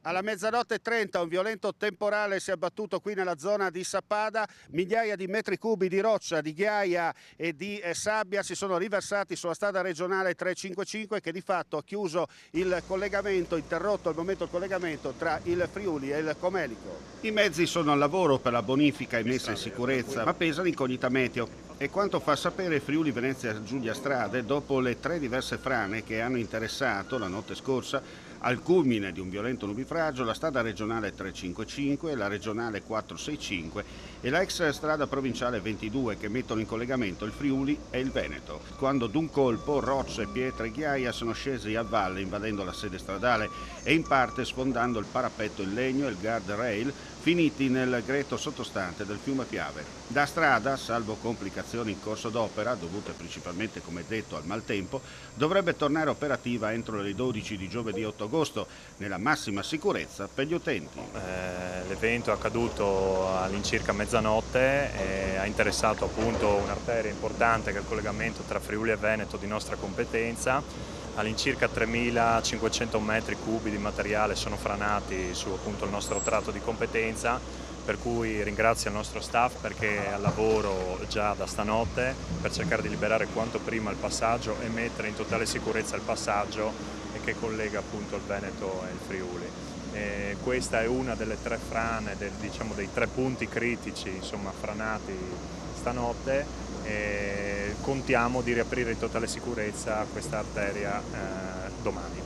Alla 00:30 un violento temporale si è abbattuto qui nella zona di Sappada, migliaia di metri cubi di roccia, di ghiaia e di sabbia si sono riversati sulla strada regionale 355 che di fatto ha chiuso il collegamento, interrotto al momento il collegamento tra il Friuli e il Comelico. I mezzi sono al lavoro per la bonifica e messa in sicurezza, ma pesa l'incognita meteo. E quanto fa sapere Friuli Venezia Giulia Strade, dopo le 3 diverse frane che hanno interessato la notte scorsa, al culmine di un violento nubifragio, la strada regionale 355, la regionale 465 e la ex strada provinciale 22 che mettono in collegamento il Friuli e il Veneto. Quando d'un colpo rocce, pietre e ghiaia sono scesi a valle invadendo la sede stradale e in parte sfondando il parapetto in legno e il guardrail finiti nel greto sottostante del fiume Piave. Da strada, salvo complicazioni in corso d'opera, dovute principalmente come detto al maltempo, dovrebbe tornare operativa entro le 12 di giovedì 8 agosto, nella massima sicurezza per gli utenti. L'evento è accaduto all'incirca mezzanotte e ha interessato appunto un'arteria importante che è il collegamento tra Friuli e Veneto di nostra competenza. All'incirca 3.500 metri cubi di materiale sono franati su appunto il nostro tratto di competenza, per cui ringrazio il nostro staff perché è al lavoro già da stanotte per cercare di liberare quanto prima il passaggio e mettere in totale sicurezza il passaggio e che collega appunto il Veneto e il Friuli. Questa è una delle 3 frane, diciamo dei 3 punti critici insomma, franati stanotte e contiamo di riaprire in totale sicurezza questa arteria domani.